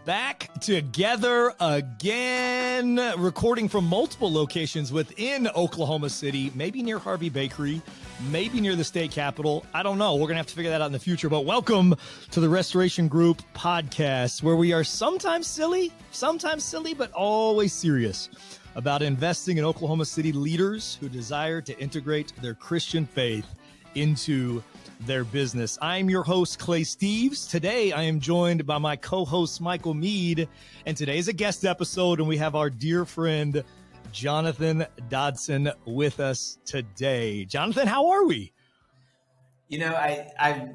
Back together again, recording from multiple locations within Oklahoma City, maybe near Harvey Bakery, maybe near the state capitol. I don't know. We're going to have to figure that out in the future. But welcome to the Restoration Group podcast, where we are sometimes silly, but always serious about investing in Oklahoma City leaders who desire to integrate their Christian faith into their business. I'm your host, Clay Steves. Today, I am joined by my co-host, Michael Mead, and today's a guest episode, and we have our dear friend, Jonathan Dodson, with us today. Jonathan, how are we? You know, I've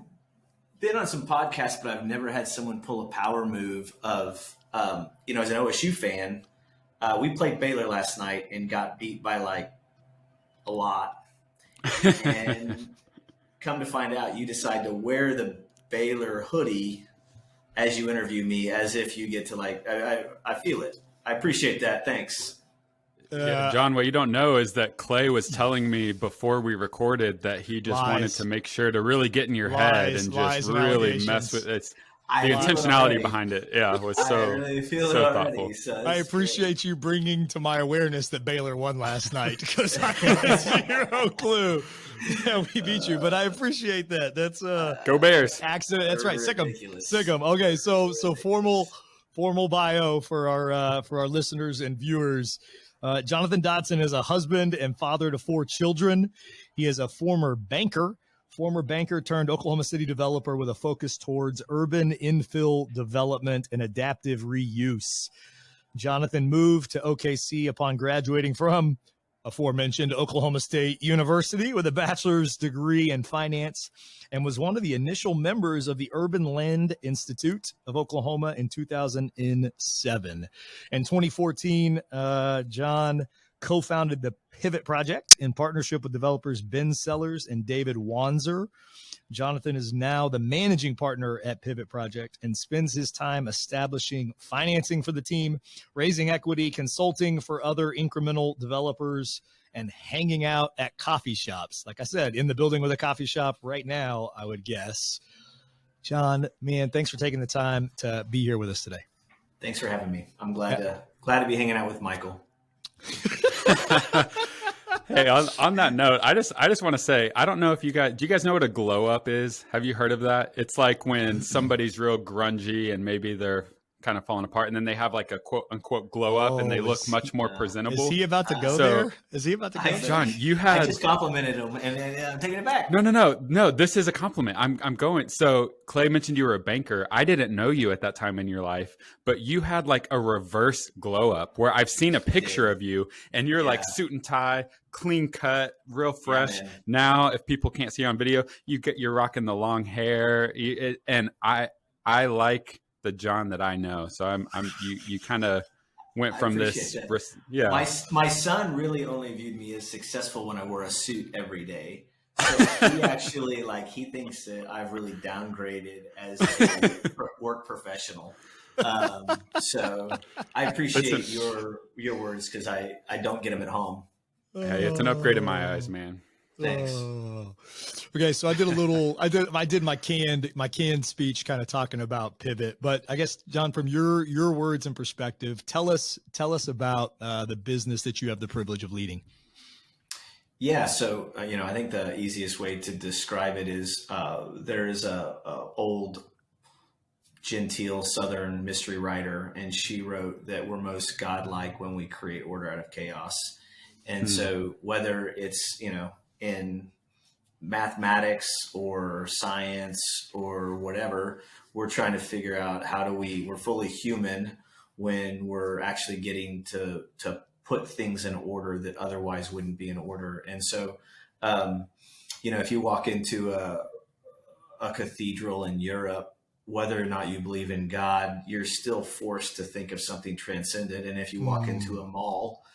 been on some podcasts, but I've never had someone pull a power move of, as an OSU fan, we played Baylor last night and got beat by like a lot. And come to find out, you decide to wear the Baylor hoodie as you interview me, as if you get to I feel it. I appreciate that. Thanks. Yeah, John, what you don't know is that Clay was telling me before we recorded that he just wanted to make sure to really get in your head and just really mess with it. The intentionality behite it, was so, really feel so it thoughtful. already, so I appreciate you bringing to my awareness that Baylor won last night, because I had zero clue. Yeah, we beat you, but I appreciate that. That's Go Bears. Accident. That's right. Sick 'em. Ridiculous. Sick 'em. Okay, so formal bio for our listeners and viewers. Jonathan Dodson is a husband and father to 4 children. He is a former banker turned Oklahoma City developer with a focus towards urban infill development and adaptive reuse. Jonathan moved to OKC upon graduating from aforementioned Oklahoma State University with a bachelor's degree in finance, and was one of the initial members of the Urban Land Institute of Oklahoma in 2007. In 2014, John co-founded the Pivot Project in partnership with developers Ben Sellers and David Wanzer. Jonathan is now the managing partner at Pivot Project and spends his time establishing financing for the team, raising equity, consulting for other incremental developers, and hanging out at coffee shops. Like I said, in the building with a coffee shop right now, I would guess. John, man, thanks for taking the time to be here with us today. Thanks for having me. I'm glad to be hanging out with Michael. Hey, on that note, I just want to say, I don't know if do you guys know what a glow up is? Have you heard of that? It's like when somebody's real grungy and maybe they're kind of falling apart, and then they have like a quote unquote glow up and they look much more presentable. Is he about to go there? Is he about to go there? John, I just complimented him and I'm taking it back. No, this is a compliment. I'm going. So Clay mentioned you were a banker. I didn't know you at that time in your life, but you had like a reverse glow up where I've seen a picture of you and you're like suit and tie, clean cut, real fresh. Now, if people can't see you on video, you're rocking the long hair, and I like the John that I know. So you kind of went from this. That. Yeah. My son really only viewed me as successful when I wore a suit every day. So he actually he thinks that I've really downgraded as a work professional. So I appreciate your words, because I don't get them at home. Hey, it's an upgrade in my eyes, man. Thanks. Okay, so I did my canned speech, kind of talking about Pivot, but I guess, John, from your words and perspective, tell us about the business that you have the privilege of leading. Yeah, so I think the easiest way to describe it is there is a old genteel Southern mystery writer, and she wrote that we're most godlike when we create order out of chaos. And so whether it's in mathematics or science or whatever, we're trying to figure out we're fully human when we're actually getting to put things in order that otherwise wouldn't be in order. And so, if you walk into a cathedral in Europe, whether or not you believe in God, you're still forced to think of something transcendent. And if you walk into a mall,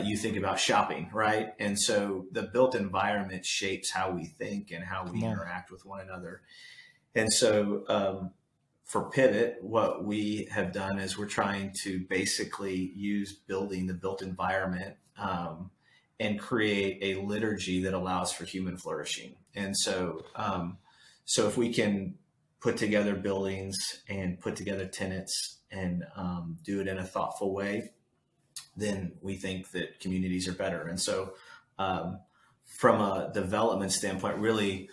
you think about shopping, right? And so the built environment shapes how we think and how we interact with one another. And so for Pivot, what we have done is we're trying to basically use the built environment and create a liturgy that allows for human flourishing. And so if we can put together buildings and put together tenants and do it in a thoughtful way, then we think that communities are better. And so from a development standpoint, really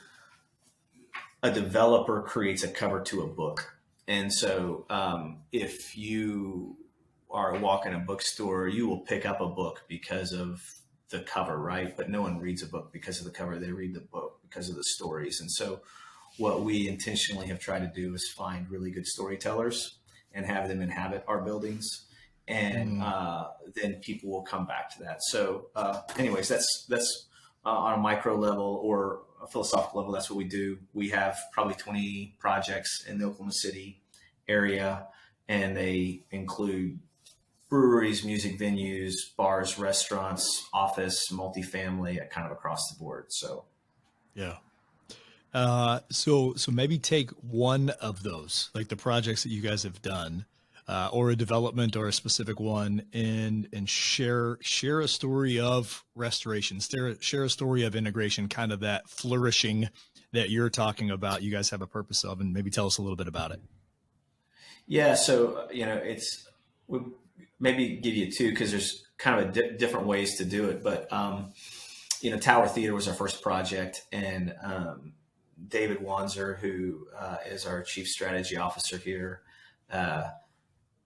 a developer creates a cover to a book. And so if you are walking a bookstore, you will pick up a book because of the cover, right? But no one reads a book because of the cover. They read the book because of the stories. And so what we intentionally have tried to do is find really good storytellers and have them inhabit our buildings. And then people will come back to that. So anyways, that's on a micro level or a philosophical level. That's what we do. We have probably 20 projects in the Oklahoma City area, and they include breweries, music venues, bars, restaurants, office, multifamily, kind of across the board. So, yeah. So maybe take one of those, like the projects that you guys have done, or a development or a specific one, and share a story of restoration, share a story of integration, kind of that flourishing that you're talking about. You guys have a purpose of, and maybe tell us a little bit about it. Yeah. So, we maybe give you two, because there's kind of different ways to do it. But, Tower Theater was our first project, and David Wanzer, who is our chief strategy officer here,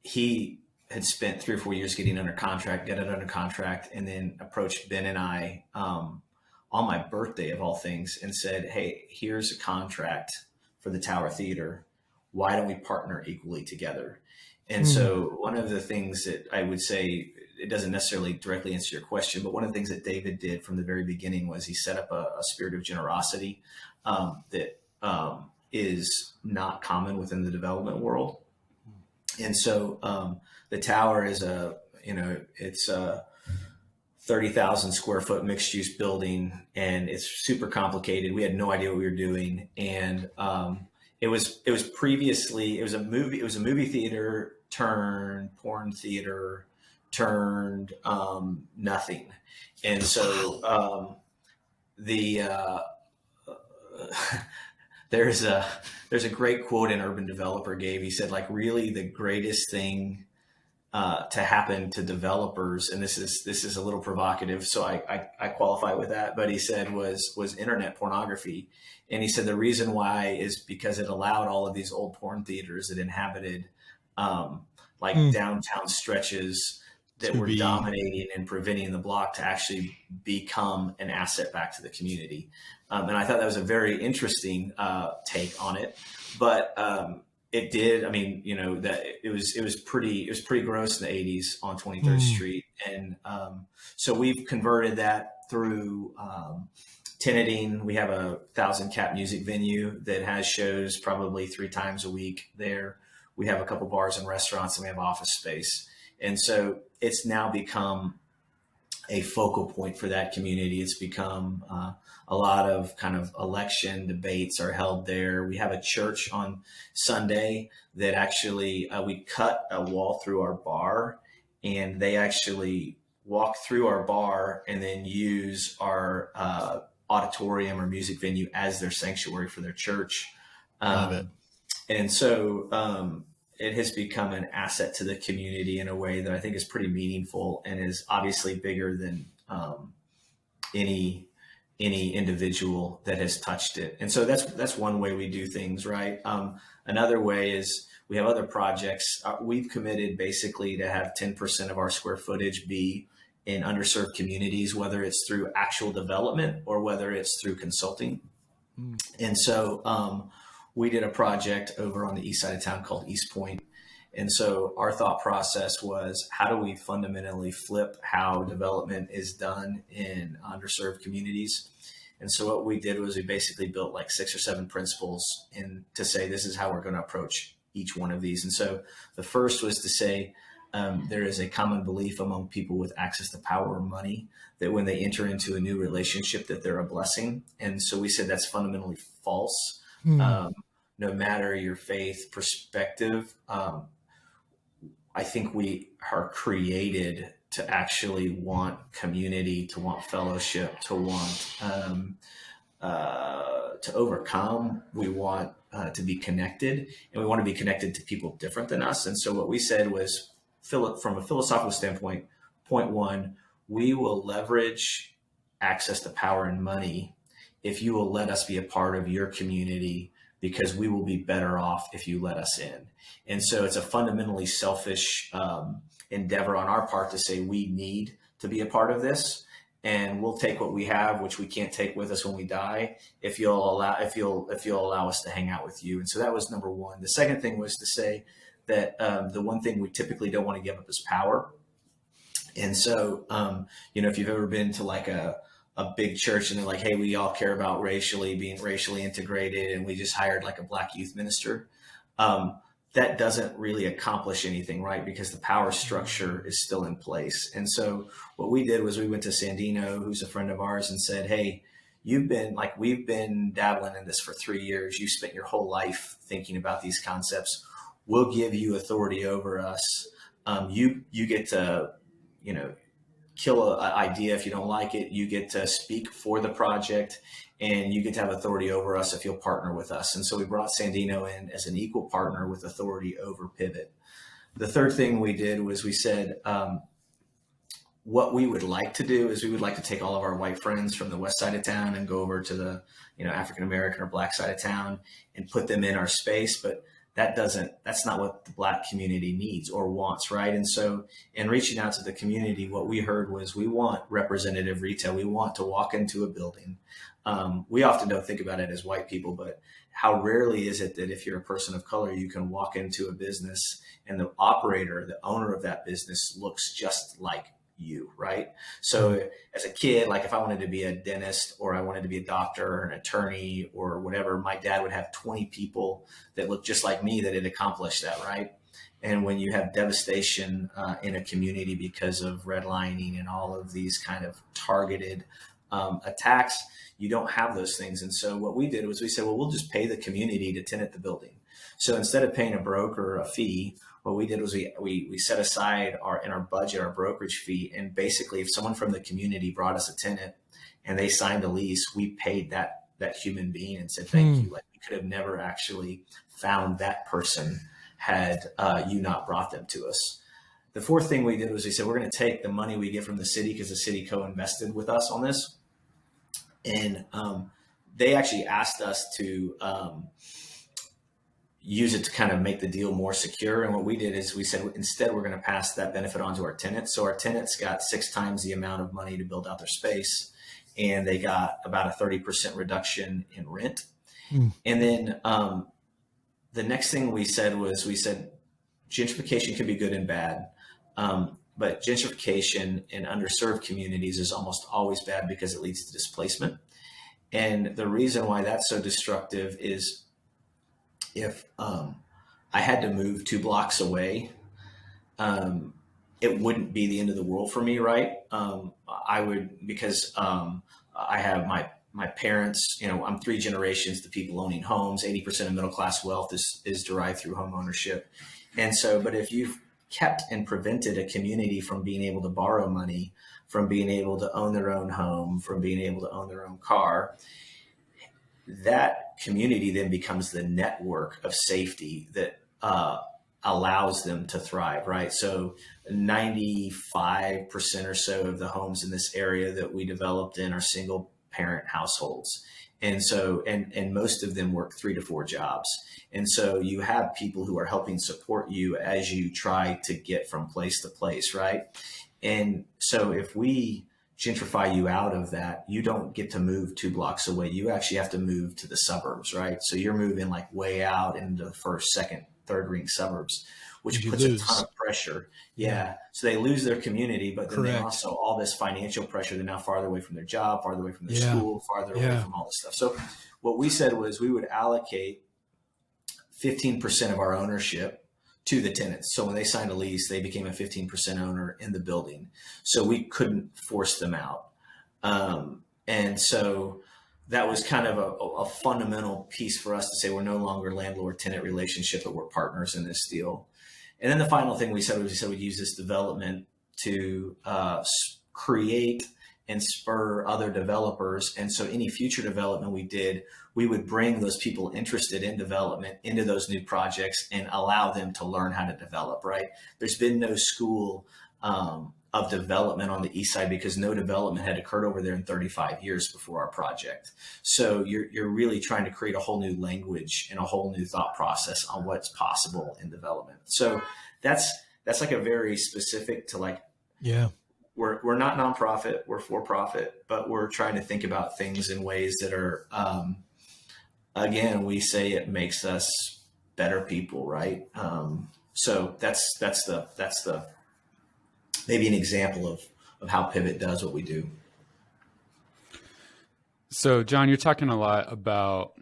he had spent 3 or 4 years getting under contract, and then approached Ben and I on my birthday of all things and said, "Hey, here's a contract for the Tower Theater. Why don't we partner equally together?" And so one of the things that I would say, it doesn't necessarily directly answer your question, but one of the things that David did from the very beginning was he set up a spirit of generosity that is not common within the development world. And so the tower is it's a 30,000 square foot mixed use building, and it's super complicated. We had no idea what we were doing. And it was a movie theater turned porn theater turned nothing. And so there's a great quote an urban developer gave. He said, like, really the greatest thing to happen to developers, and this is a little provocative, so I qualify with that, but he said was internet pornography. And he said the reason why is because it allowed all of these old porn theaters that inhabited downtown stretches that were dominating and preventing the block to actually become an asset back to the community. And I thought that was a very interesting take on it. But it did. I mean, that it was pretty gross in the 80s on 23rd Street. And so we've converted that through tenanting. We have a 1,000 cap music venue that has shows probably 3 times a week there. We have a couple bars and restaurants, and we have office space. And so it's now become a focal point for that community. It's become a lot of kind of election debates are held there. We have a church on Sunday that actually we cut a wall through our bar, and they actually walk through our bar and then use our auditorium or music venue as their sanctuary for their church. Love it. And so it has become an asset to the community in a way that I think is pretty meaningful and is obviously bigger than any individual that has touched it. And so that's one way we do things, right? Another way is we have other projects. We've committed basically to have 10% of our square footage be in underserved communities, whether it's through actual development or whether it's through consulting. And so we did a project over on the east side of town called East Point. And so our thought process was, how do we fundamentally flip how development is done in underserved communities? And so what we did was we basically built like 6 or 7 principles to say, this is how we're going to approach each one of these. And so the first was to say, there is a common belief among people with access to power or money that when they enter into a new relationship that they're a blessing. And so we said that's fundamentally false. No matter your faith perspective, I think we are created to actually want community, to want fellowship, to want to overcome. We want to be connected, and we want to be connected to people different than us. And so what we said was, from a philosophical standpoint, point one, we will leverage access to power and money if you will let us be a part of your community, because we will be better off if you let us in. And so it's a fundamentally selfish endeavor on our part to say we need to be a part of this, and we'll take what we have, which we can't take with us when we die, if you'll allow us to hang out with you. And so that was number one. The second thing was to say that the one thing we typically don't want to give up is power. And so, if you've ever been to like a big church and they're like, hey, we all care about being racially integrated, and we just hired like a Black youth minister, that doesn't really accomplish anything, right? Because the power structure is still in place. And so what we did was we went to Sandino, who's a friend of ours, and said, hey, we've been dabbling in this for 3 years. You spent your whole life thinking about these concepts. We'll give you authority over us. You get to, kill an idea if you don't like it. You get to speak for the project, and you get to have authority over us if you'll partner with us. And so we brought Sandino in as an equal partner with authority over Pivot. The third thing we did was we said, what we would like to do is we would like to take all of our white friends from the west side of town and go over to the, African-American or Black side of town and put them in our space. But that's not what the Black community needs or wants, right? And so in reaching out to the community, what we heard was we want representative retail. We want to walk into a building. We often don't think about it as white people, but how rarely is it that if you're a person of color, you can walk into a business and the operator, the owner of that business, looks just like you, right? So as a kid, like if I wanted to be a dentist or I wanted to be a doctor or an attorney or whatever, my dad would have 20 people that looked just like me that had accomplished that, right? And when you have devastation in a community because of redlining and all of these kind of targeted attacks, you don't have those things. And so what we did was we said, well, we'll just pay the community to tenant the building. So instead of paying a broker a fee, what we did was we set aside in our budget, our brokerage fee. And basically if someone from the community brought us a tenant and they signed a lease, we paid that human being and said, thank you. Like we could have never actually found that person had you not brought them to us. The fourth thing we did was we said, we're going to take the money we get from the city, because the city co-invested with us on this. And they actually asked us to use it to kind of make the deal more secure. And what we did is we said, instead, we're going to pass that benefit on to our tenants. So our tenants got 6 times the amount of money to build out their space, and they got about a 30% reduction in rent. And then the next thing we said was, gentrification can be good and bad. But gentrification in underserved communities is almost always bad because it leads to displacement. And the reason why that's so destructive is if I had to move 2 blocks away, it wouldn't be the end of the world for me, right? I would, because I have my parents, I'm 3 generations to people owning homes. 80% of middle class wealth is derived through home ownership. And so, but if you've kept and prevented a community from being able to borrow money, from being able to own their own home, from being able to own their own car, that community then becomes the network of safety that allows them to thrive, right? So 95% or so of the homes in this area that we developed in are single parent households. And so, and most of them work 3 to 4 jobs. And so you have people who are helping support you as you try to get from place to place, right? And so if we gentrify you out of that, you don't get to move 2 blocks away. You actually have to move to the suburbs, right? So you're moving like way out into the first, second, third ring suburbs, which puts a ton of pressure. Yeah. So they lose their community, but then they also all this financial pressure. They're now farther away from their job, farther away from their school, farther away from all this stuff. So what we said was we would allocate 15% of our ownership to the tenants. So when they signed a lease, they became a 15% owner in the building. So we couldn't force them out. And so that was kind of a fundamental piece for us to say we're no longer landlord-tenant relationship, but we're partners in this deal. And then the final thing we said was we'd use this development to create and spur other developers. And so any future development we did, we would bring those people interested in development into those new projects and allow them to learn how to develop, right? There's been no school of development on the east side because no development had occurred over there in 35 years before our project. So you're really trying to create a whole new language and a whole new thought process on what's possible in development. So that's like a very specific to like, yeah, we're not nonprofit, we're for profit, but we're trying to think about things in ways that are, again, we say it makes us better people, right? So that's the maybe an example of how Pivot does what we do. So John, you're talking a lot about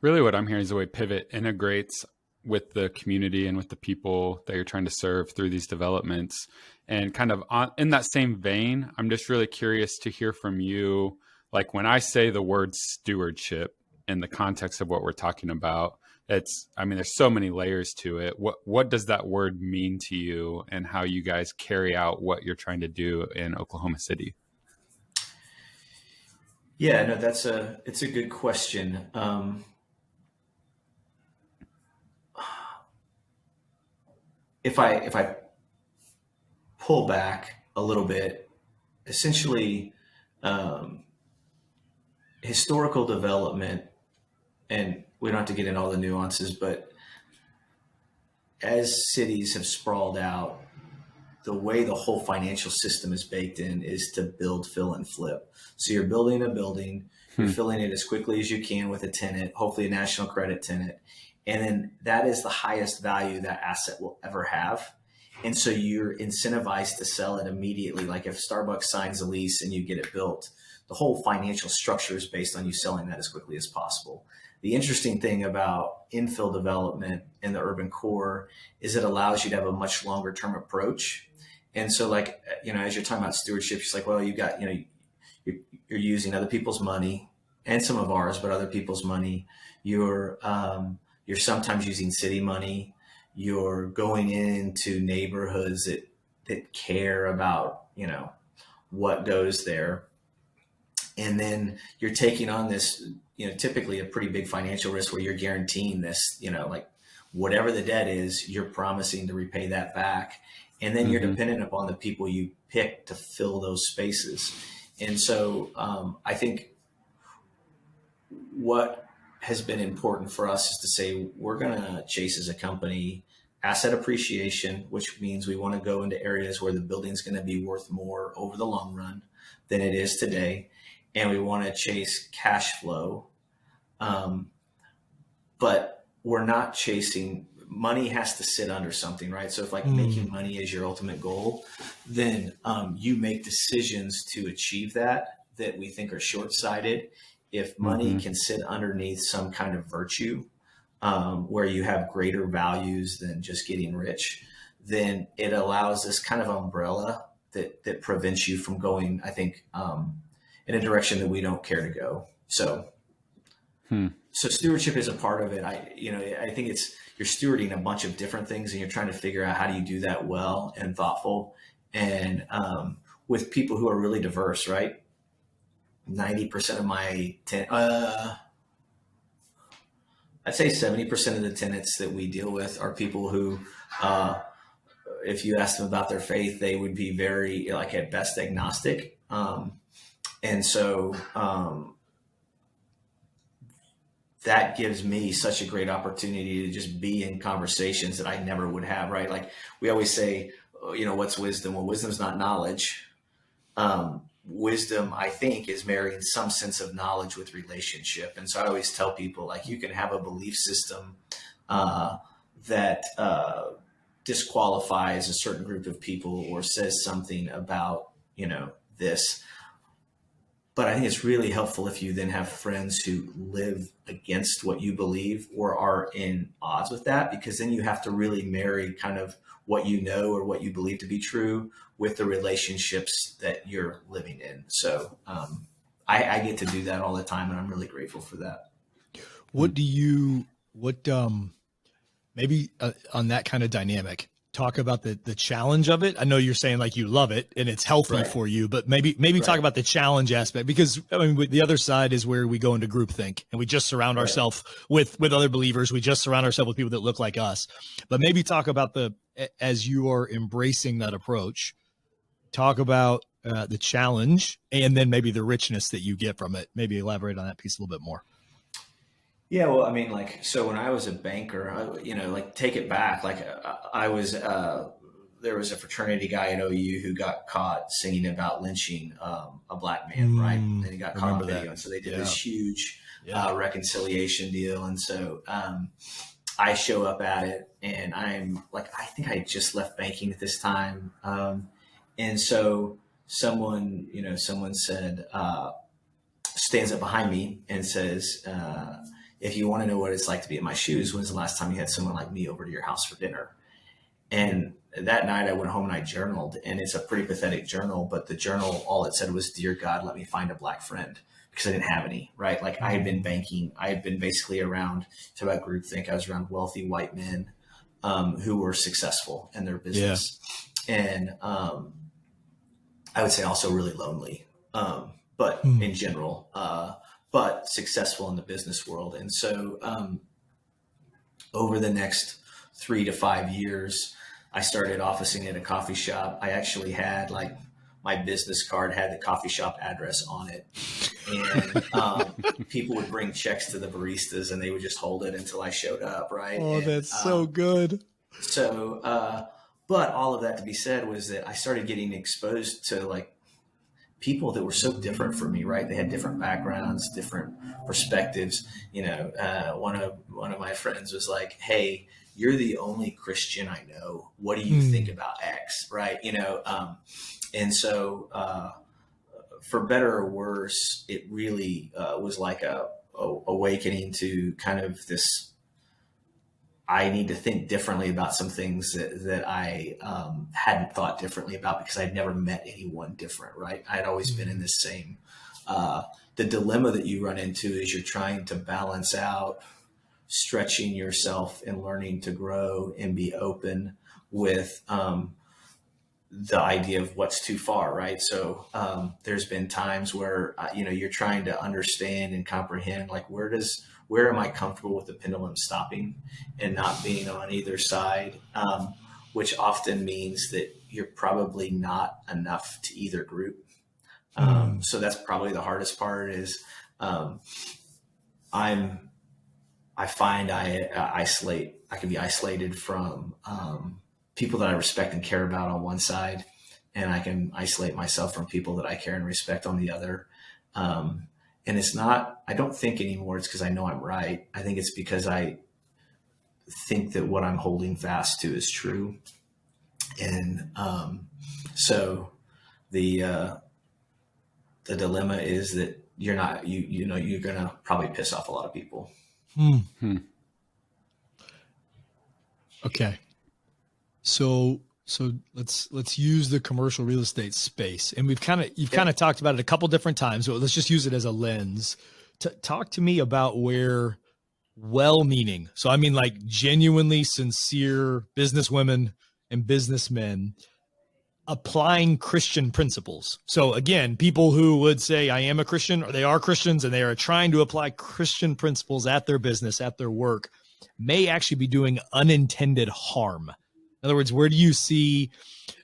really what I'm hearing is the way Pivot integrates with the community and with the people that you're trying to serve through these developments. And kind of in that same vein, I'm just really curious to hear from you. Like when I say the word stewardship in the context of what we're talking about, there's so many layers to it. What does that word mean to you and how you guys carry out what you're trying to do in Oklahoma City? Yeah, no, it's a good question. If I pull back a little bit, essentially, historical development, and we don't have to get into all the nuances, but as cities have sprawled out, the way the whole financial system is baked in is to build, fill, and flip. So you're building a building, you're filling it as quickly as you can with a tenant, hopefully a national credit tenant. And then that is the highest value that asset will ever have. And so you're incentivized to sell it immediately. Like if Starbucks signs a lease and you get it built, the whole financial structure is based on you selling that as quickly as possible. The interesting thing about infill development in the urban core is it allows you to have a much longer term approach. And so like, as you're talking about stewardship, it's like, well, you got, you're using other people's money and some of ours, but other people's money. You're sometimes using city money. You're going into neighborhoods that care about, what goes there. And then you're taking on this, typically a pretty big financial risk where you're guaranteeing this, like whatever the debt is, you're promising to repay that back. And then you're dependent upon the people you pick to fill those spaces. And so I think what has been important for us is to say, we're going to chase as a company asset appreciation, which means we want to go into areas where the building's going to be worth more over the long run than it is today. And we want to chase cash flow. But we're not chasing, money has to sit under something, right? So if like making money is your ultimate goal, then you make decisions to achieve that we think are short-sighted. If money can sit underneath some kind of virtue, where you have greater values than just getting rich, then it allows this kind of umbrella that prevents you from going, I think, in a direction that we don't care to go. So stewardship is a part of it. I think you're stewarding a bunch of different things and you're trying to figure out how do you do that well and thoughtful and with people who are really diverse, right? 90% of my I'd say 70% of the tenants that we deal with are people who, if you ask them about their faith, they would be very, like at best, agnostic. And so that gives me such a great opportunity to just be in conversations that I never would have, right? Like we always say, what's wisdom? Well, wisdom's not knowledge. Wisdom, I think, is marrying some sense of knowledge with relationship. And so I always tell people, like, you can have a belief system that disqualifies a certain group of people or says something about, this. But I think it's really helpful if you then have friends who live against what you believe or are in odds with that, because then you have to really marry kind of what you know or what you believe to be true with the relationships that you're living in. So I get to do that all the time, and I'm really grateful for that. Maybe on that kind of dynamic, talk about the challenge of it? I know you're saying like you love it and it's healthy for you, but maybe talk about the challenge aspect, because I mean, the other side is where we go into groupthink and we just surround ourselves with other believers. We just surround ourselves with people that look like us. But maybe talk about as you are embracing that approach, talk about the challenge and then maybe the richness that you get from it. Maybe elaborate on that piece a little bit more. Yeah, well, I mean, like, so when I was a banker, like take it back, like I was, there was a fraternity guy at OU who got caught singing about lynching a black man, right? And he got caught on video. And so they did this huge reconciliation deal. And so I show up at it and I'm like, I think I just left banking at this time. And so someone said, stands up behind me and says, if you want to know what it's like to be in my shoes, when's the last time you had someone like me over to your house for dinner? And that night I went home and I journaled, and it's a pretty pathetic journal, but the journal, all it said was, "Dear God, let me find a black friend," because I didn't have any, right? Like I had been banking. I had been basically around, talk about groupthink, I was around wealthy white men who were successful in their business. And I would say also really lonely, but in general, but successful in the business world. And so over the next 3 to 5 years, I started officing at a coffee shop. I actually had like my business card had the coffee shop address on it. And people would bring checks to the baristas and they would just hold it until I showed up. Right. Oh, that's so good. So, but all of that to be said was that I started getting exposed to like people that were so different from me, right? They had different backgrounds, different perspectives. One of my friends was like, "Hey, you're the only Christian I know. What do you think about X?" Right? And so for better or worse, it really was like a awakening to kind of this. I need to think differently about some things that I hadn't thought differently about because I'd never met anyone different, right? I'd always been in this same, the dilemma that you run into is you're trying to balance out stretching yourself and learning to grow and be open with the idea of what's too far, right? So there's been times where, you're trying to understand and comprehend, like, where am I comfortable with the pendulum stopping and not being on either side, which often means that you're probably not enough to either group. So that's probably the hardest part is I find I can be isolated from people that I respect and care about on one side, and I can isolate myself from people that I care and respect on the other. And it's not, I don't think anymore it's because I know I'm right. I think it's because I think that what I'm holding fast to is true. And so the dilemma is that you're going to probably piss off a lot of people. Okay. So let's use the commercial real estate space, and you've kind of talked about it a couple different times. So let's just use it as a lens. Talk to me about where well-meaning, so I mean like genuinely sincere businesswomen and businessmen applying Christian principles. So again, people who would say, "I am a Christian," or they are Christians and they are trying to apply Christian principles at their business, at their work, may actually be doing unintended harm. In other words, where do you see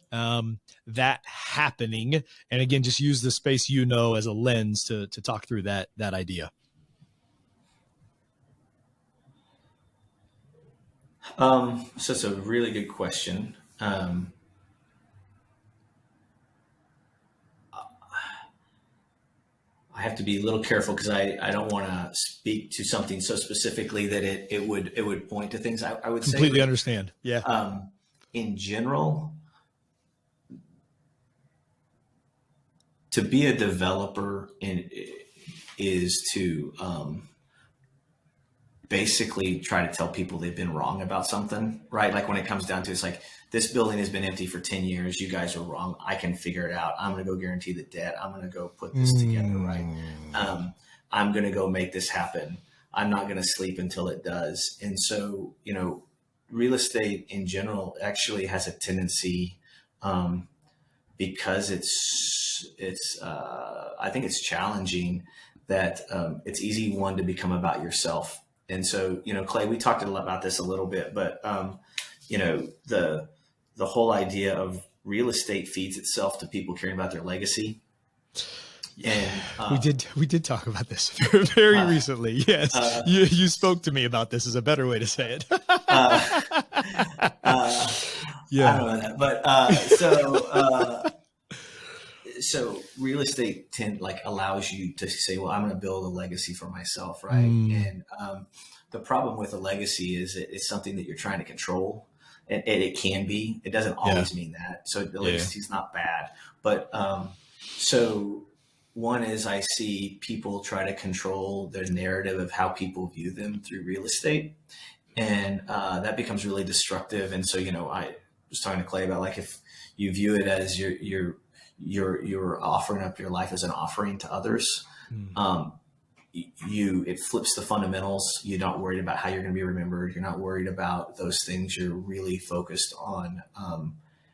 that happening? And again, just use the space as a lens to talk through that idea. So it's a really good question. I have to be a little careful because I don't want to speak to something so specifically that it would point to things. I would completely understand. Yeah. In general, to be a developer is to basically try to tell people they've been wrong about something, right? Like when it comes down to it's like, this building has been empty for 10 years. You guys are wrong. I can figure it out. I'm going to go guarantee the debt. I'm going to go put this together, right? I'm going to go make this happen. I'm not going to sleep until it does. And so, real estate in general actually has a tendency, because I think it's challenging, that it's easy, one, to become about yourself. And so, Clay, we talked about this a little bit, but the whole idea of real estate feeds itself to people caring about their legacy. And we did talk about this very recently. Yes, you spoke to me about this, is a better way to say it. Yeah, I don't know that, but so real estate allows you to say, well, I'm going to build a legacy for myself, right? And the problem with a legacy is it's something that you're trying to control, and it can be. It doesn't always mean that. So the legacy is not bad, but so. One is, I see people try to control their narrative of how people view them through real estate. And that becomes really destructive. And so, I was talking to Clay about, if you view it as you're offering up your life as an offering to others, it flips the fundamentals. You're not worried about how you're going to be remembered. You're not worried about those things. You're really focused on,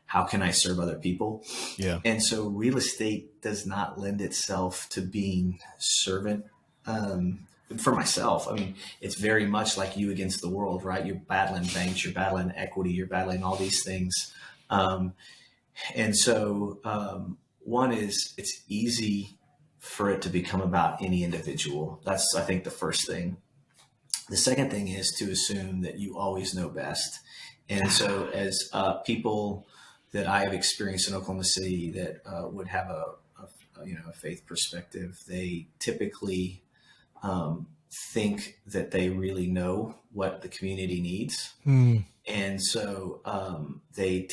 how can I serve other people? Yeah. And so real estate does not lend itself to being servant. For myself, I mean, it's very much like you against the world, right? You're battling banks, you're battling equity, you're battling all these things. And so one is, it's easy for it to become about any individual. That's, I think, the first thing. The second thing is to assume that you always know best. And so as people that I have experienced in Oklahoma City that would have a faith perspective, they typically think that they really know what the community needs. And so they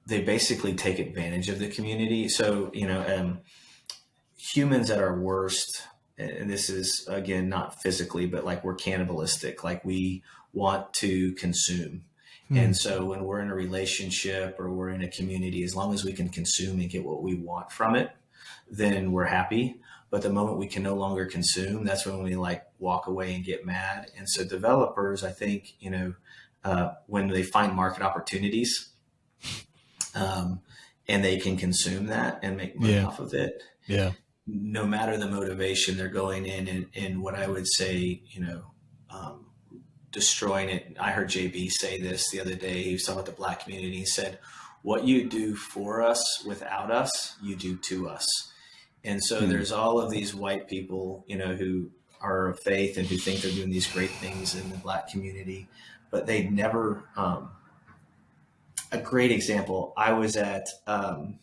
basically take advantage of the community. So, humans at our worst, and this is, again, not physically, but we're cannibalistic, we want to consume. And so when we're in a relationship or we're in a community, as long as we can consume and get what we want from it, then we're happy. But the moment we can no longer consume, that's when we walk away and get mad. And so developers, I think, when they find market opportunities, and they can consume that and make money off of it. Yeah. No matter the motivation, they're going in and what I would say, destroying it. I heard JB say this the other day. He was talking about the Black community. He said, what you do for us without us, you do to us. And so there's all of these white people, who are of faith and who think they're doing these great things in the Black community, but they never, a great example. I was in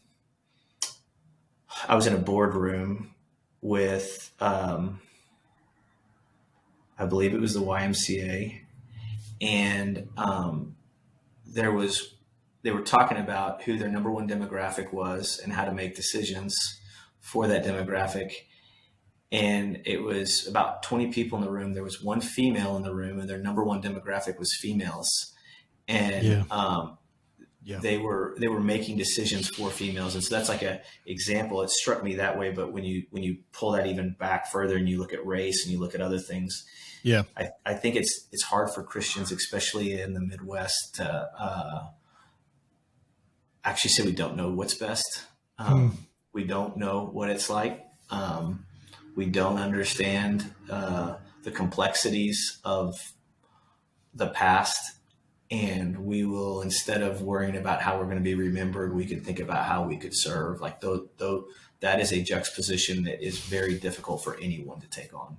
a boardroom with, I believe it was the YMCA, and they were talking about who their number one demographic was and how to make decisions for that demographic. And it was about 20 people in the room. There was one female in the room, and their number one demographic was females. And they were making decisions for females. And so that's a example. It struck me that way. But when you pull that even back further and you look at race and you look at other things, I think it's hard for Christians, especially in the Midwest, to actually say we don't know what's best. We don't know what it's like. We don't understand the complexities of the past. And we will, instead of worrying about how we're going to be remembered, we could think about how we could serve. That is a juxtaposition that is very difficult for anyone to take on.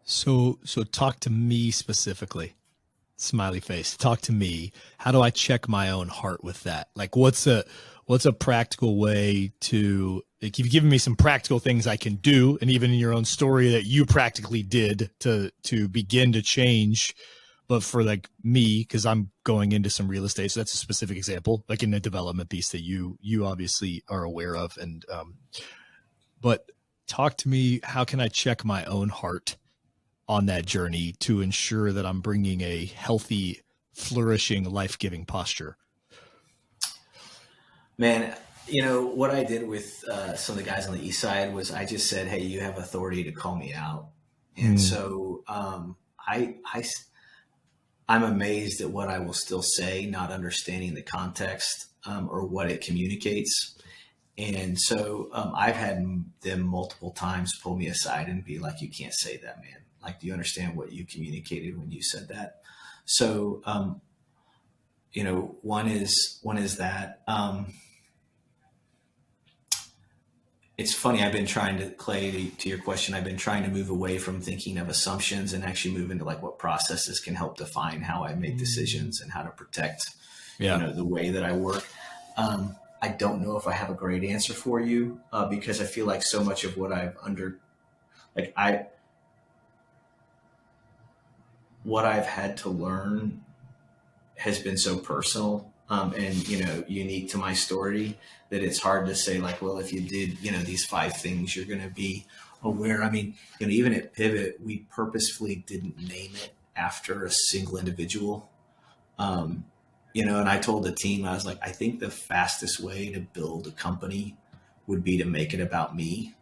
So talk to me specifically. Smiley face. Talk to me. How do I check my own heart with that? What's a practical way to, you've given me some practical things I can do, and even in your own story that you practically did to begin to change. But for me, because I'm going into some real estate, so that's a specific example, in the development piece that you obviously are aware of. And but talk to me, how can I check my own heart on that journey to ensure that I'm bringing a healthy, flourishing, life-giving posture? Man, what I did with some of the guys on the east side was I just said, hey, you have authority to call me out. And so I'm amazed at what I will still say, not understanding the context or what it communicates. And so I've had them multiple times pull me aside and be like, you can't say that, man. Like, do you understand what you communicated when you said that? So, one is that it's funny. I've been trying to, Clay, to your question, I've been trying to move away from thinking of assumptions and actually move into like what processes can help define how I make decisions and how to protect, the way that I work. I don't know if I have a great answer for you because I feel like so much of what what I've had to learn has been so personal and unique to my story that it's hard to say like, well, if you did these 5 things, you're going to be aware. I mean, even at Pivot, we purposefully didn't name it after a single individual. And I told the team, I was like, I think the fastest way to build a company would be to make it about me.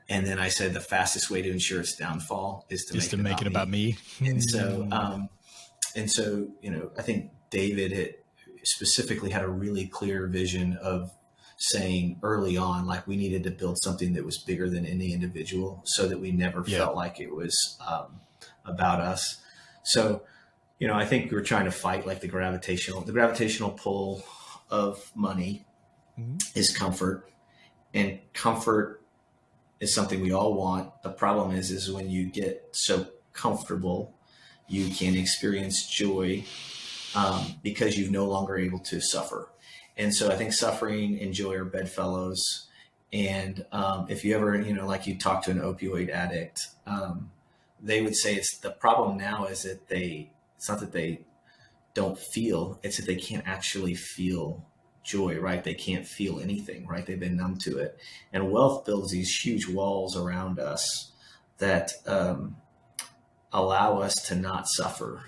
And then I said the fastest way to ensure its downfall is to make it about me. And so, I think David specifically had a really clear vision of saying early on, like we needed to build something that was bigger than any individual so that we never felt like it was about us. So, I think we're trying to fight like the gravitational pull of money is comfort, and comfort is something we all want. The problem is when you get so comfortable, you can experience joy because you're no longer able to suffer. And so I think suffering and joy are bedfellows. And if you ever, like you talk to an opioid addict, they would say the problem now is that it's not that they don't feel, it's that they can't actually feel joy, right? They can't feel anything, right? They've been numb to it. And wealth builds these huge walls around us that allow us to not suffer.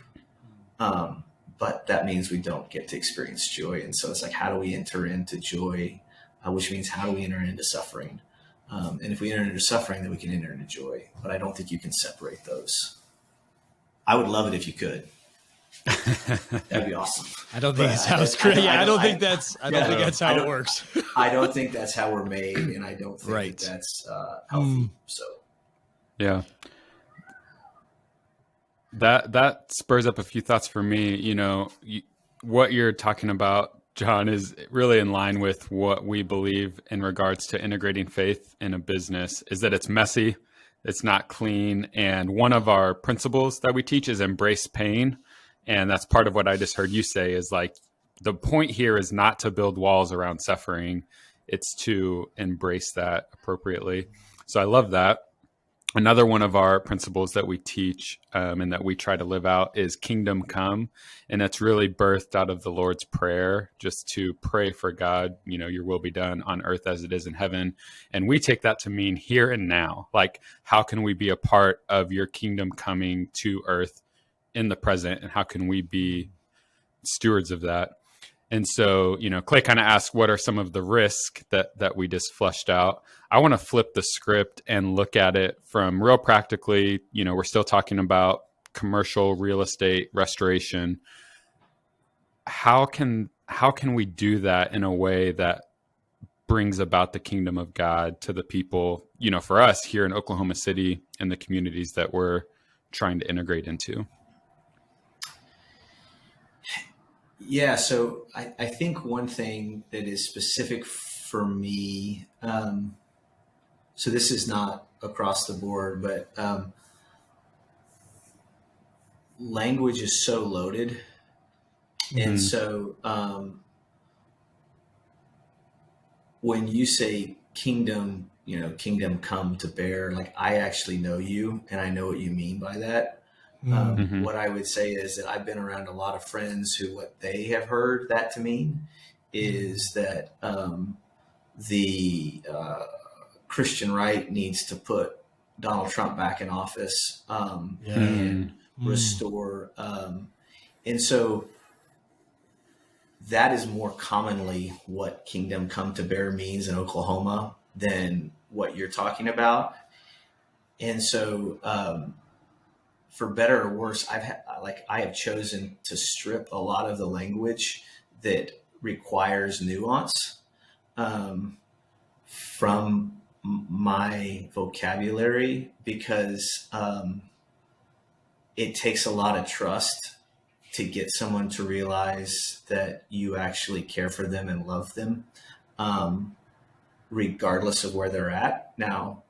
But that means we don't get to experience joy. And so it's like, how do we enter into joy? Which means how do we enter into suffering? And if we enter into suffering, then we can enter into joy. But I don't think you can separate those. I would love it if you could. That'd be awesome. I don't think I don't think that's how it works. I don't think that's how we're made, and I don't think that's healthy. So, yeah, that spurs up a few thoughts for me. What you're talking about, John, is really in line with what we believe in regards to integrating faith in a business. Is that it's messy, it's not clean, and one of our principles that we teach is embrace pain. And that's part of what I just heard you say is like, the point here is not to build walls around suffering. It's to embrace that appropriately. So I love that. Another one of our principles that we teach and that we try to live out is kingdom come. And that's really birthed out of the Lord's Prayer, just to pray for God, your will be done on earth as it is in heaven. And we take that to mean here and now. Like, how can we be a part of your kingdom coming to earth in the present, and how can we be stewards of that? And so, Clay kind of asked, what are some of the risks that we just fleshed out? I want to flip the script and look at it from real practically. We're still talking about commercial real estate restoration. How can we do that in a way that brings about the kingdom of God to the people, for us here in Oklahoma City and the communities that we're trying to integrate into? Yeah, so I think one thing that is specific for me, so this is not across the board, but language is so loaded. Mm-hmm. And so when you say kingdom, kingdom come to bear, like I actually know you and I know what you mean by that. Mm-hmm. What I would say is that I've been around a lot of friends who what they have heard that to mean is that the Christian right needs to put Donald Trump back in office and restore. And so that is more commonly what kingdom come to bear means in Oklahoma than what you're talking about. And so for better or worse, I have chosen to strip a lot of the language that requires nuance from my vocabulary, because it takes a lot of trust to get someone to realize that you actually care for them and love them, regardless of where they're at now.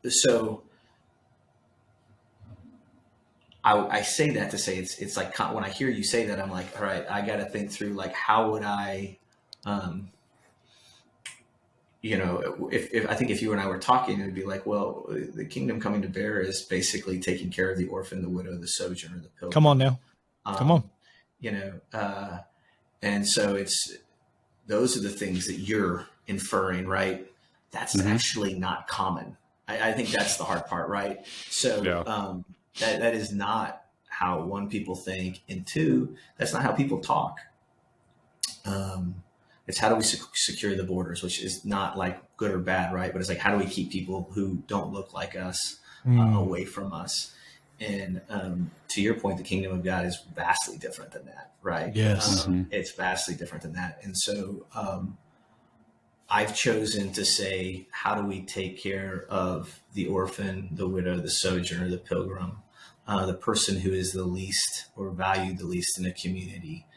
So I say that to say it's like when I hear you say that, I'm like, all right, I got to think through, like, how would I, if I think if you and I were talking, it'd be like, well, the kingdom coming to bear is basically taking care of the orphan, the widow, the sojourner, the pilgrim. Come on now. Come on. And so those are the things that you're inferring, right? That's actually not common. I think that's the hard part, right? So that is not how, one, people think, and two, that's not how people talk. It's how do we secure the borders, which is not like good or bad, right? But it's like, how do we keep people who don't look like us away from us? And to your point, the kingdom of God is vastly different than that, right? Yes. It's vastly different than that. And so I've chosen to say, how do we take care of the orphan, the widow, the sojourner, the pilgrim, the person who is the least or valued the least in a community?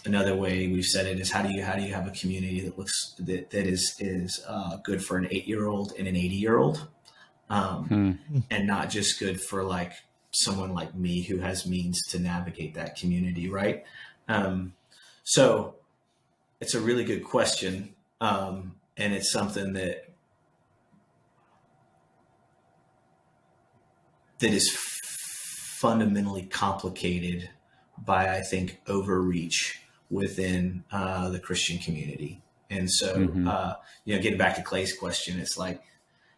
Another way we've said it is, how do you have a community that is good for an 8-year-old and an 80-year-old, and not just good for like someone like me who has means to navigate that community, right? So it's a really good question, and it's something that is fundamentally complicated by, I think, overreach within the Christian community. And so, getting back to Clay's question, it's like,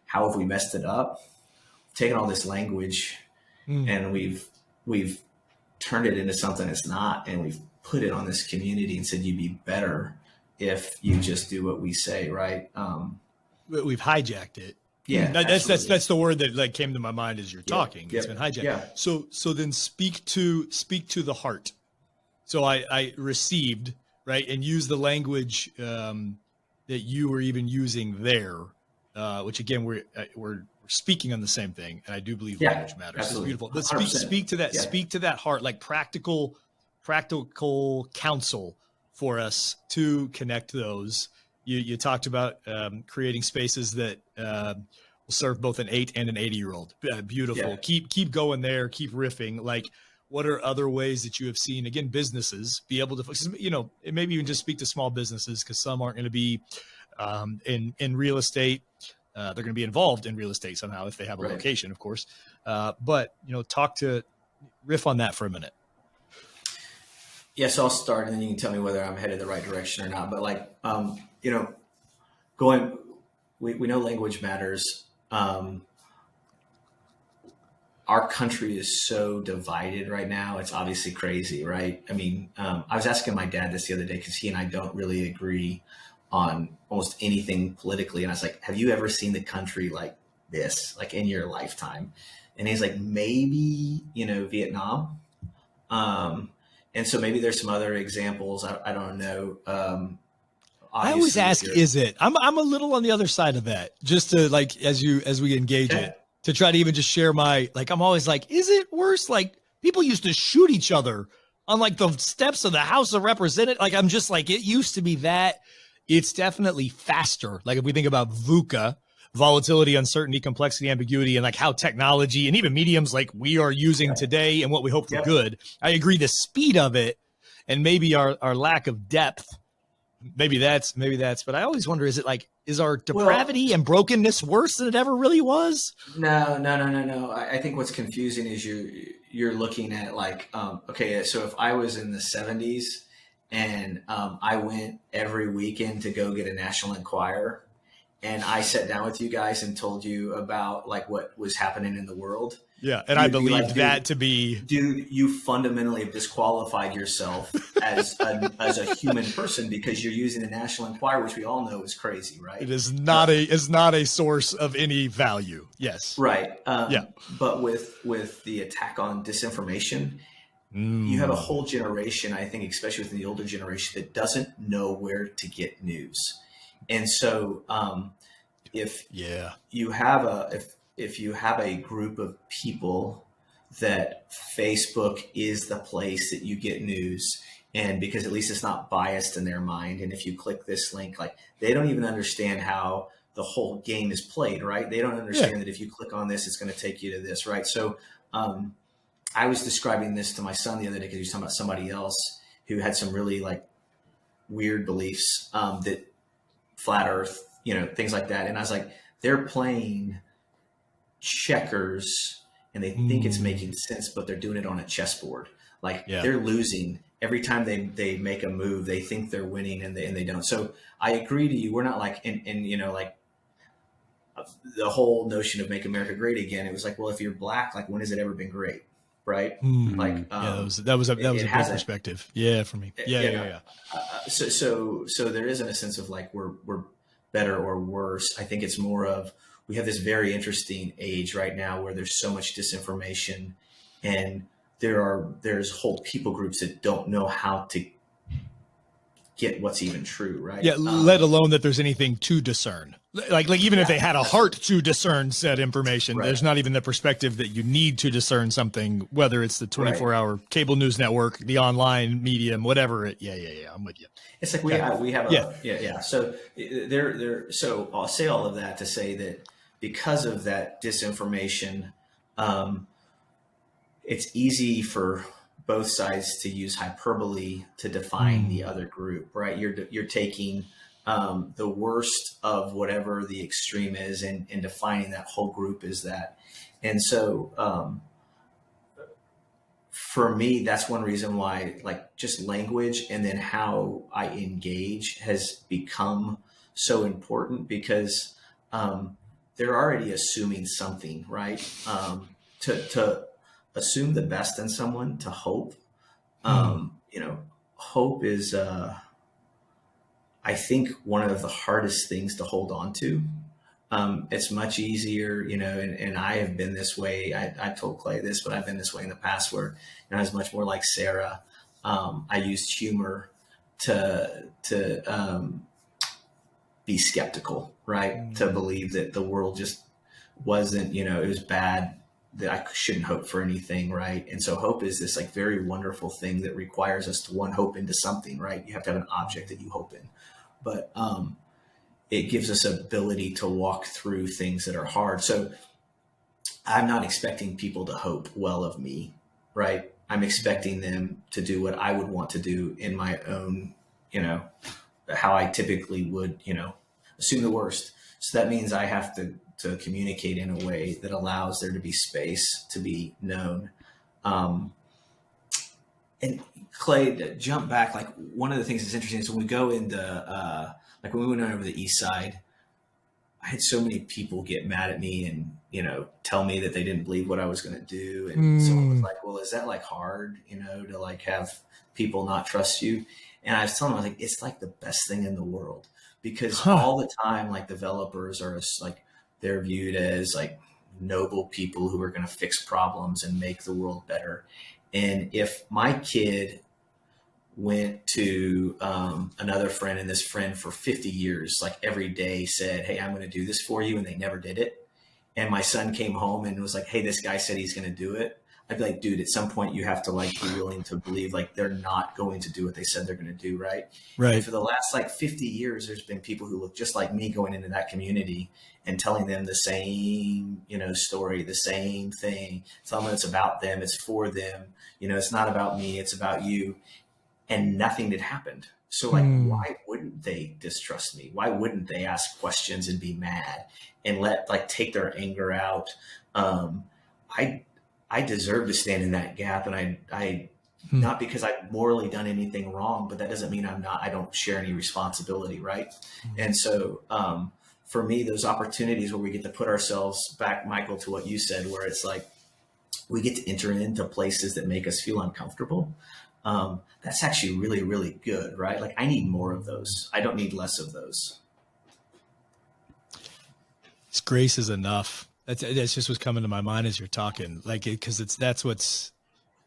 how have we messed it up? Taken all this language and we've turned it into something it's not, and we've put it on this community and said, you'd be better if you just do what we say, right? We've hijacked it. Yeah, that's the word that like came to my mind as you're talking. It's been hijacked. Yeah. So then speak to the heart. So I received, right, and use the language that you were even using there, which again we're speaking on the same thing, and I do believe language matters. Absolutely. It's beautiful. But speak to that. Yeah. Speak to that heart, like practical counsel for us to connect those. You talked about creating spaces that will serve both an 8 and an 80-year-old. Beautiful. Yeah. Keep going there. Keep riffing. Like, what are other ways that you have seen, again, businesses be able to, maybe even just speak to small businesses, because some aren't going to be in real estate. They're going to be involved in real estate somehow if they have a location, of course. But riff on that for a minute. Yes, I'll start, and then you can tell me whether I'm headed the right direction or not. But we know language matters. Our country is so divided right now. It's obviously crazy, right? I mean, I was asking my dad this the other day, because he and I don't really agree on almost anything politically. And I was like, have you ever seen the country like this, like in your lifetime? And he's like, maybe, Vietnam. And so maybe there's some other examples. I don't know. I always ask, is it? I'm a little on the other side of that, just to as we engage it, to try to even just share I'm always like, is it worse? Like, people used to shoot each other on like the steps of the House of Representatives. Like, I'm just like, it used to be that. It's definitely faster. Like, if we think about VUCA, volatility, uncertainty, complexity, ambiguity, and like how technology and even mediums like we are using today and what we hope for good. I agree, the speed of it and maybe our lack of depth. Maybe that's, but I always wonder, is our depravity and brokenness worse than it ever really was? No. I think what's confusing is you're looking at so if I was in the 70s and I went every weekend to go get a National Enquirer, and I sat down with you guys and told you about like what was happening in the world, Yeah. And I you'd be believed like, that to be, dude, you fundamentally have disqualified yourself as a human person because you're using the National Enquirer, which we all know is crazy, right? it is not a source of any value. Yes. Right. Yeah. But with the attack on disinformation, you have a whole generation, I think, especially within the older generation, that doesn't know where to get news. And so if you have if you have a group of people that Facebook is the place that you get news, and because at least it's not biased in their mind, and if you click this link, like, they don't even understand how the whole game is played, right? They don't understand that if you click on this, it's going to take you to this, right? So I was describing this to my son the other day because he was talking about somebody else who had some really like weird beliefs, that flat earth, things like that. And I was like, they're playing checkers and they think it's making sense, but they're doing it on a chessboard. Like they're losing every time they make a move. They think they're winning and they don't. So I agree to you. We're not like, and like the whole notion of make America great again. It was like, well, if you're black, like, when has it ever been great? Right. Like, that was a good perspective. Yeah. For me. Yeah. So there isn't a sense of like, we're better or worse. I think it's more of, we have this very interesting age right now where there's so much disinformation, and there's whole people groups that don't know how to get what's even true, right? Yeah, let alone that there's anything to discern. Like even if they had a heart to discern said information, there's not even the perspective that you need to discern something, whether it's the 24-hour cable news network, the online medium, whatever. I'm with you. It's like we have So so I'll say all of that to say that because of that disinformation, it's easy for both sides to use hyperbole to define the other group, right? You're taking the worst of whatever the extreme is and defining that whole group as that. And so for me, that's one reason why, like, just language and then how I engage has become so important, because they're already assuming something, right? To assume the best in someone, to hope, hope is, I think, one of the hardest things to hold on to. It's much easier, and I have been this way. I told Clay this, but I've been this way in the past where, I was much more like Sarah. I used humor to be skeptical, right? To believe that the world just wasn't, it was bad, that I shouldn't hope for anything, right? And so hope is this like very wonderful thing that requires us to hope into something, right? You have to have an object that you hope in, but it gives us ability to walk through things that are hard. So I'm not expecting people to hope well of me, right? I'm expecting them to do what I would want to do in my own, how I typically would, assume the worst. So that means I have to communicate in a way that allows there to be space to be known. And Clay, to jump back, like, one of the things that's interesting is when we go into, like, when we went over the East Side, I had so many people get mad at me and, tell me that they didn't believe what I was going to do. And someone was like, well, is that like hard, to like have people not trust you? And I was telling them, I was like, it's like the best thing in the world, because all the time, like, developers are like, they're viewed as like noble people who are going to fix problems and make the world better. And if my kid went to another friend, and this friend for 50 years, like, every day said, hey, I'm going to do this for you, and they never did it, and my son came home and was like, hey, this guy said he's going to do it, I'd be like, dude, at some point you have to like be willing to believe like they're not going to do what they said they're going to do, right? And for the last like 50 years, there's been people who look just like me going into that community and telling them the same, story, the same thing, telling them it's about them, it's for them, it's not about me, it's about you, and nothing had happened. So like, why wouldn't they distrust me? Why wouldn't they ask questions and be mad and take their anger out? I deserve to stand in that gap, and I not because I've morally done anything wrong, but that doesn't mean I don't share any responsibility, right? And so for me, those opportunities where we get to put ourselves back, Michael, to what you said, where it's like, we get to enter into places that make us feel uncomfortable. That's actually really, really good, right? Like I need more of those. I don't need less of those. This grace is enough. That's just what's coming to my mind as you're talking. Like, that's what's,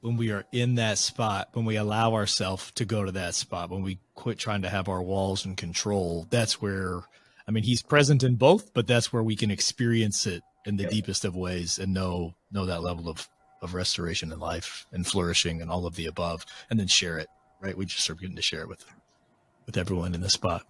when we are in that spot, when we allow ourselves to go to that spot, when we quit trying to have our walls and control, that's where, I mean, he's present in both, but that's where we can experience it in the deepest of ways and know that level of restoration in life and flourishing and all of the above, and then share it, right? We just are getting to share it with everyone in this spot.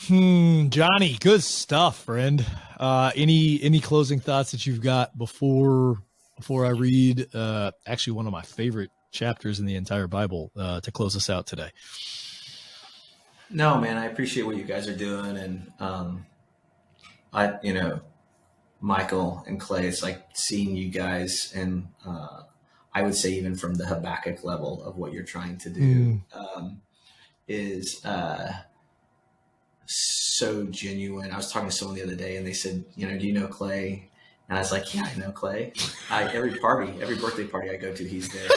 Johnny, good stuff, friend. Any closing thoughts that you've got before I read actually one of my favorite chapters in the entire Bible to close us out today? No, man, I appreciate what you guys are doing. And Michael and Clay, it's like seeing you guys, and I would say even from the Habakkuk level of what you're trying to do is so genuine. I was talking to someone the other day and they said, do you know Clay? And I was like, yeah, I know Clay. Every birthday party I go to, he's there.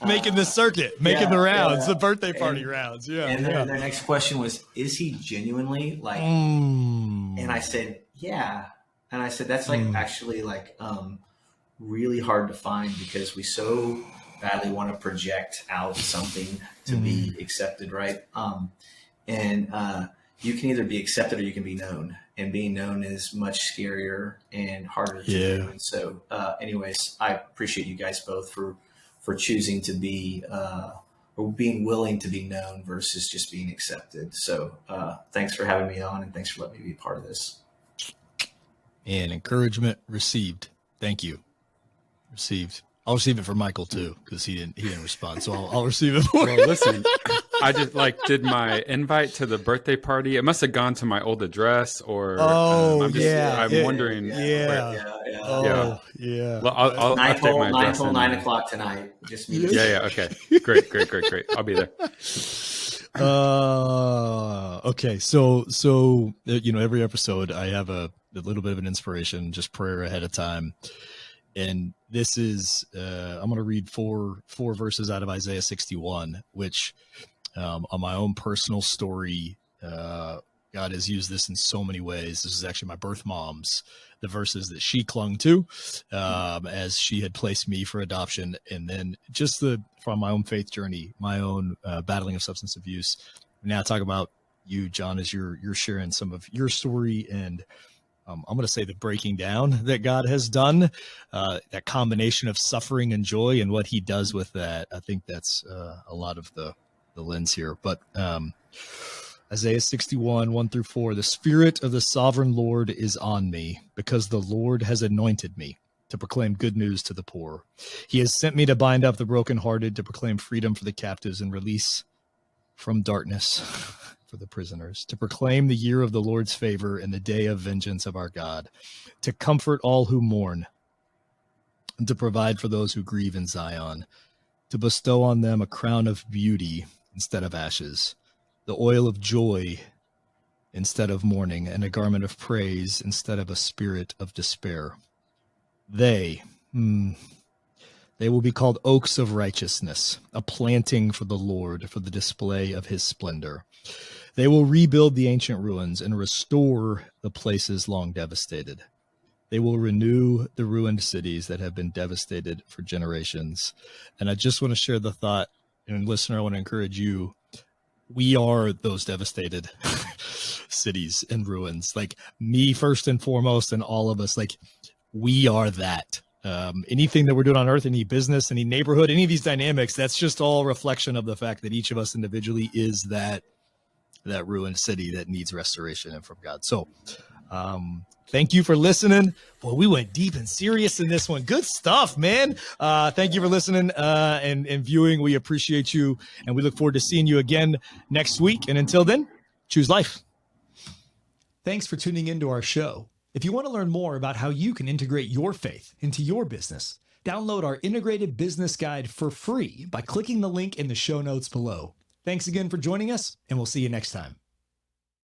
Making the circuit, making the rounds, the birthday party rounds. Yeah. And their next question was, is he genuinely like, and I said, yeah. And I said, that's like actually like really hard to find because we so badly want to project out something to be accepted. Right. And you can either be accepted or you can be known, and being known is much scarier and harder to do. And so anyways, I appreciate you guys both for choosing to be or being willing to be known versus just being accepted. So thanks for having me on, and thanks for letting me be part of this. And encouragement received. Thank you. Received. I'll receive it for Michael too, because he didn't respond. So I'll receive it for Well, listen, I just did my invite to the birthday party. It must have gone to my old address, or I'm wondering. Yeah. Well, I'll Ninth update hole, my address. 9 o'clock tonight. Just me. Yeah. Okay. Great. I'll be there. Okay. So every episode I have a little bit of an inspiration, just prayer ahead of time. And this is, I'm going to read four verses out of Isaiah 61, which on my own personal story, God has used this in so many ways. This is actually my birth mom's, the verses that she clung to as she had placed me for adoption. And then just from my own faith journey, my own battling of substance abuse. Now talk about you, John, as you're sharing some of your story, and I'm going to say the breaking down that God has done, that combination of suffering and joy and what he does with that. I think that's a lot of the lens here. But Isaiah 61, 1-4, the Spirit of the Sovereign Lord is on me, because the Lord has anointed me to proclaim good news to the poor. He has sent me to bind up the brokenhearted, to proclaim freedom for the captives and release from darkness for the prisoners, to proclaim the year of the Lord's favor and the day of vengeance of our God, to comfort all who mourn, and to provide for those who grieve in Zion, to bestow on them a crown of beauty instead of ashes, the oil of joy instead of mourning, and a garment of praise instead of a spirit of despair. They will be called oaks of righteousness, a planting for the Lord, for the display of his splendor. They will rebuild the ancient ruins and restore the places long devastated. They will renew the ruined cities that have been devastated for generations. And I just want to share the thought, and listener, I want to encourage you. We are those devastated cities and ruins, like me first and foremost, and all of us, like we are that. Anything that we're doing on earth, any business, any neighborhood, any of these dynamics, that's just all reflection of the fact that each of us individually is that ruined city that needs restoration and from God. So thank you for listening. Boy, we went deep and serious in this one. Good stuff, man. Thank you for listening and viewing. We appreciate you, and we look forward to seeing you again next week. And until then, choose life. Thanks for tuning into our show. If you want to learn more about how you can integrate your faith into your business, download our integrated business guide for free by clicking the link in the show notes below. Thanks again for joining us, and we'll see you next time.